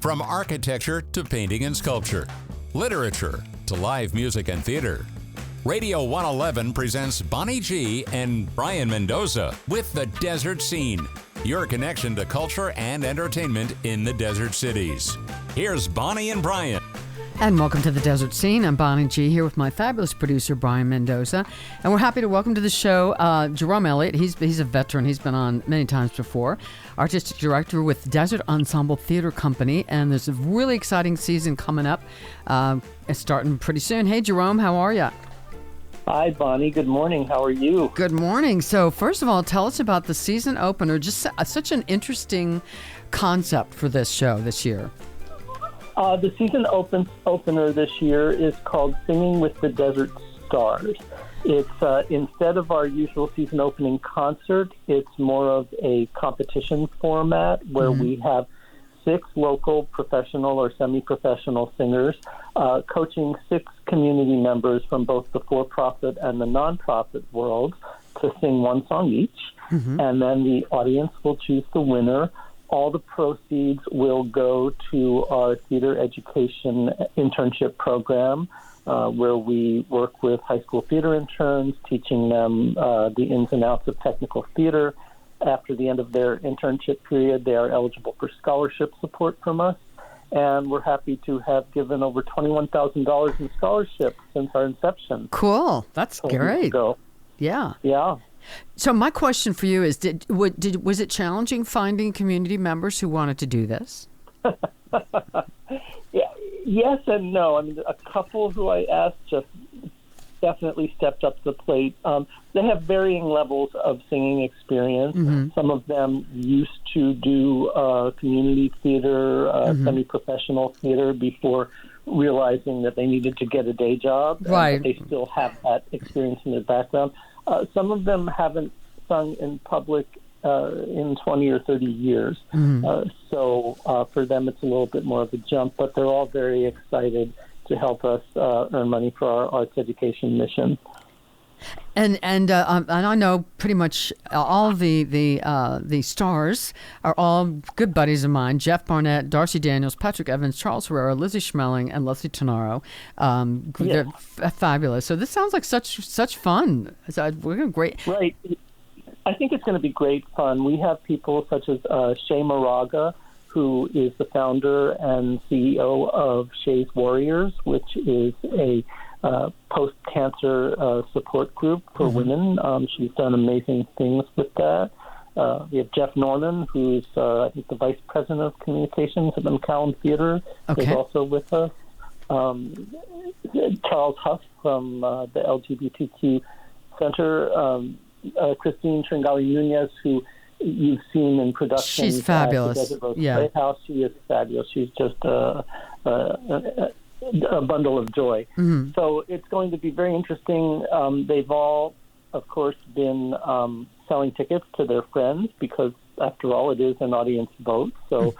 From architecture to painting and sculpture, literature to live music and theater. Radio 111 presents Bonnie G. and Brian Mendoza with The Desert Scene, your connection to culture and entertainment in the desert cities. Here's Bonnie and Brian. And welcome to The Desert Scene. I'm Bonnie G. here with my fabulous producer, Brian Mendoza. And we're happy to welcome to the show Jerome Elliot. He's a veteran. He's been on many times before. Artistic director with Desert Ensemble Theatre Company. And there's a really exciting season coming up. It's starting pretty soon. Hey, Jerome, how are you? Hi, Bonnie. Good morning. How are you? Good morning. So first of all, tell us about the season opener. Just such an interesting concept for this show this year. The season opener this year is called Singing with the Desert Stars. It's instead of our usual season opening concert, it's more of a competition format where we have 6 local professional or semi-professional singers coaching 6 community members from both the for-profit and the non-profit world to sing one song each. And then the audience will choose the winner. All the proceeds will go to our theater education internship program, where we work with high school theater interns, teaching them the ins and outs of technical theater. After the end of their internship period, they are eligible for scholarship support from us. And we're happy to have given over $21,000 in scholarships since our inception. Cool. That's great. Yeah. Yeah. So my question for you is, was it challenging finding community members who wanted to do this? Yeah, yes and no. I mean, a couple who I asked just definitely stepped up to the plate. They have varying levels of singing experience. Some of them used to do community theater, semi-professional theater before realizing that they needed to get a day job. Right. And that they still have that experience in their background. Some of them haven't sung in public in 20 or 30 years. So for them, it's a little bit more of a jump, but they're all very excited to help us earn money for our arts education mission. And I know pretty much all the stars are all good buddies of mine. Jeff Barnett, Darcy Daniels, Patrick Evans, Charles Herrera, Lizzie Schmeling, and Leslie Tenaro. They're fabulous. So this sounds like such fun. So we're going to great. Right. I think it's going to be great fun. We have people such as Shay Moraga, who is the founder and CEO of Shay's Warriors, which is a post-cancer support group for women. She's done amazing things with that. We have Jeff Norman, who's, I think, the Vice President of Communications at the McCowan Theater, is also with us. Charles Huff from the LGBTQ Center. Christine Tringali-Nunez, who you've seen in production. She's fabulous. At the Desert Rose Playhouse. She is fabulous. She's just a bundle of joy. So it's going to be very interesting. They've all, of course, been selling tickets to their friends because, after all, it is an audience vote. So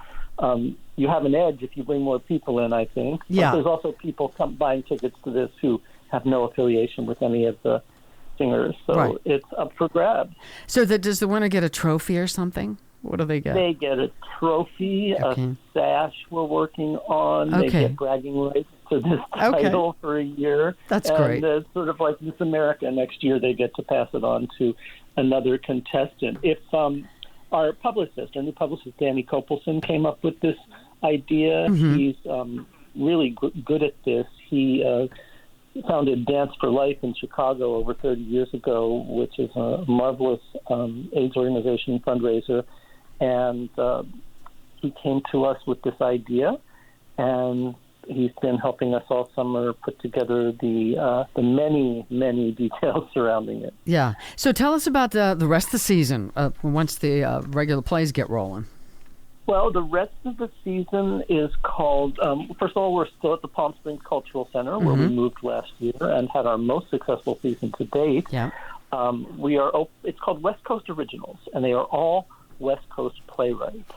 you have an edge if you bring more people in, I think. But there's also people buying tickets to this who have no affiliation with any of the singers. So it's up for grabs. So does the winner get a trophy or something? What do they get? They get a trophy, a sash we're working on. They get bragging rights to this title for a year. That's great. And sort of like Miss America, next year they get to pass it on to another contestant. If our publicist, our new publicist, Danny Kopelson, came up with this idea, he's really good at this. He founded Dance for Life in Chicago over 30 years ago, which is a marvelous AIDS organization fundraiser. And he came to us with this idea, and he's been helping us all summer put together the many, many details surrounding it. Yeah. So tell us about the rest of the season once the regular plays get rolling. Well, the rest of the season is called, first of all, we're still at the Palm Springs Cultural Center, where we moved last year and had our most successful season to date. Yeah. It's called West Coast Originals, and they are all West Coast playwrights.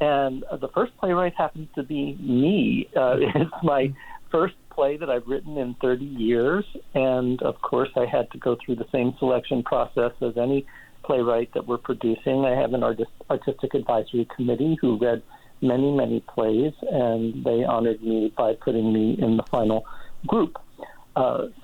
And the first playwright happens to be me. It's my first play that I've written in 30 years, and of course I had to go through the same selection process as any playwright that we're producing. I have an artistic advisory committee who read many, many plays, and they honored me by putting me in the final group.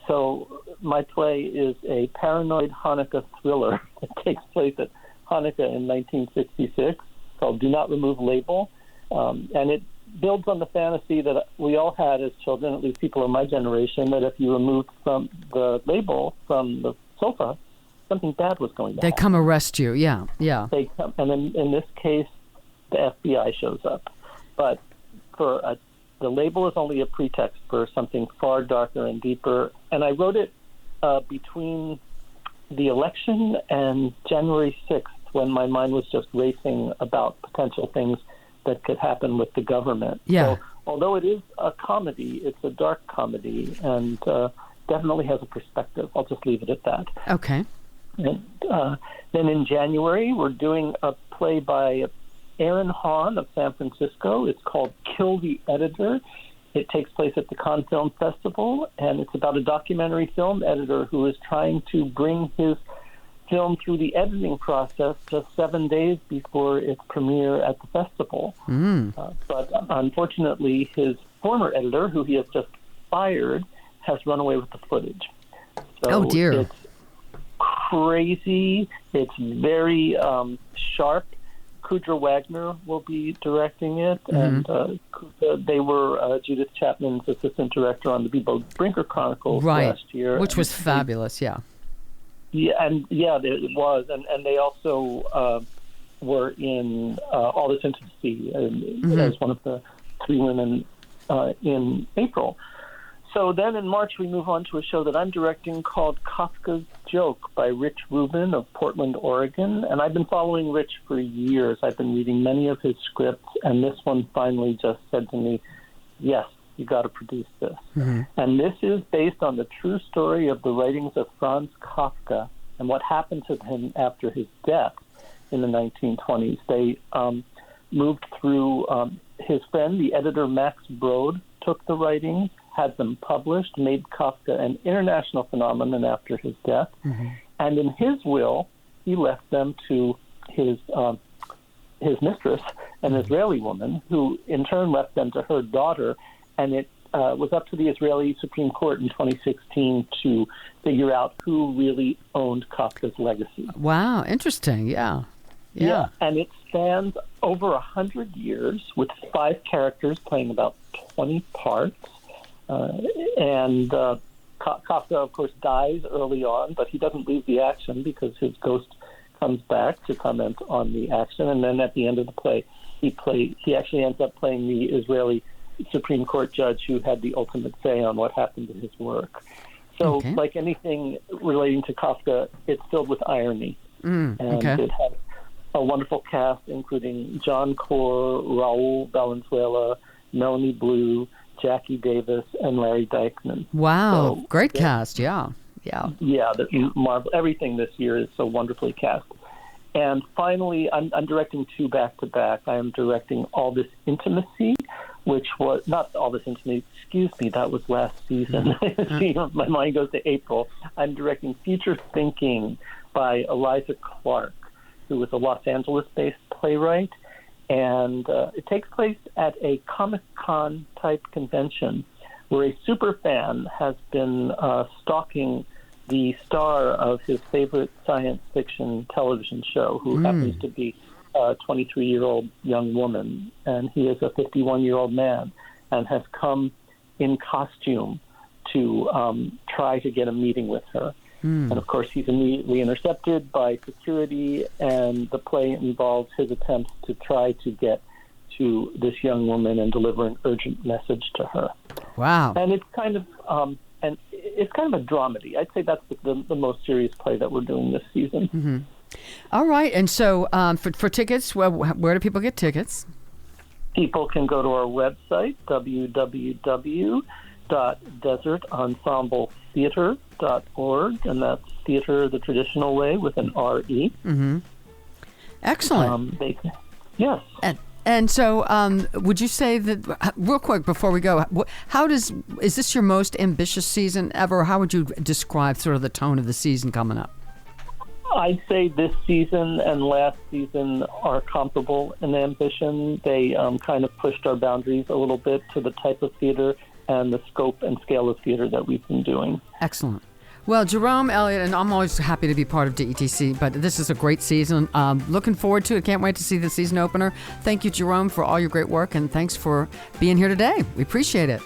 So my play is a paranoid Hanukkah thriller. It takes place at Hanukkah in 1966, called Do Not Remove Label, and it builds on the fantasy that we all had as children, at least people of my generation, that if you removed from the label from the sofa, something bad was going to happen. They come arrest you, yeah. They come, and in this case, the FBI shows up. But the label is only a pretext for something far darker and deeper. And I wrote it between the election and January 6th, when my mind was just racing about potential things that could happen with the government. Yeah. So, although it is a comedy, it's a dark comedy, and definitely has a perspective. I'll just leave it at that. Okay. And then in January, we're doing a play by Aaron Hahn of San Francisco. It's called Kill the Editor. It takes place at the Cannes Film Festival, and it's about a documentary film editor who is trying to bring his film through the editing process just 7 days before its premiere at the festival. But unfortunately, his former editor, who he has just fired, has run away with the footage. So oh, dear. It's crazy. It's very sharp. Kudra Wagner will be directing it, and they were Judith Chapman's assistant director on the Bebo Brinker Chronicles last year. Which was fabulous, yeah. Yeah, it was, and they also were in All This Intimacy as one of the three women in April. So then in March we move on to a show that I'm directing called Kafka's Joke by Rich Rubin of Portland, Oregon, and I've been following Rich for years. I've been reading many of his scripts, and this one finally just said to me, yes, you got to produce this. And this is based on the true story of the writings of Franz Kafka and what happened to him after his death in the 1920s. They moved through his friend, the editor Max Brod, took the writings, had them published, made Kafka an international phenomenon after his death. And in his will, he left them to his mistress, an Israeli woman, who in turn left them to her daughter. And it was up to the Israeli Supreme Court in 2016 to figure out who really owned Kafka's legacy. Wow, interesting, yeah. And it spans over 100 years with 5 characters playing about 20 parts. And Kafka, of course, dies early on, but he doesn't leave the action because his ghost comes back to comment on the action. And then at the end of the play, he actually ends up playing the Israeli Supreme Court judge who had the ultimate say on what happened to his work. So, like anything relating to Kafka, it's filled with irony. And it has a wonderful cast, including John Core, Raul Valenzuela, Melanie Blue, Jackie Davis, and Larry Dykman. Wow, So, great cast, yeah. Everything this year is so wonderfully cast. And finally, I'm directing 2 back-to-back. I am directing All This Intimacy, which was not All This Intimacy, excuse me, that was last season. See, my mind goes to April. I'm directing Future Thinking by Eliza Clark, who is a Los Angeles-based playwright. And it takes place at a Comic-Con type convention where a super fan has been stalking the star of his favorite science fiction television show, who happens to be a 23-year-old young woman, and he is a 51-year-old man and has come in costume to try to get a meeting with her. And, of course, he's immediately intercepted by security, and the play involves his attempts to try to get to this young woman and deliver an urgent message to her. Wow. And it's kind of a dramedy. I'd say that's the most serious play that we're doing this season. All right. And so for tickets, where do people get tickets? People can go to our website, www.desertensembletheatre.org, and that's theater the traditional way with an R-E. Excellent. Yes. And so would you say that, real quick before we go, is this your most ambitious season ever? How would you describe sort of the tone of the season coming up? I'd say this season and last season are comparable in ambition. They kind of pushed our boundaries a little bit to the type of theater and the scope and scale of theater that we've been doing. Excellent. Well, Jerome Elliot, and I'm always happy to be part of DETC, but this is a great season. Looking forward to it. Can't wait to see the season opener. Thank you, Jerome, for all your great work, and thanks for being here today. We appreciate it.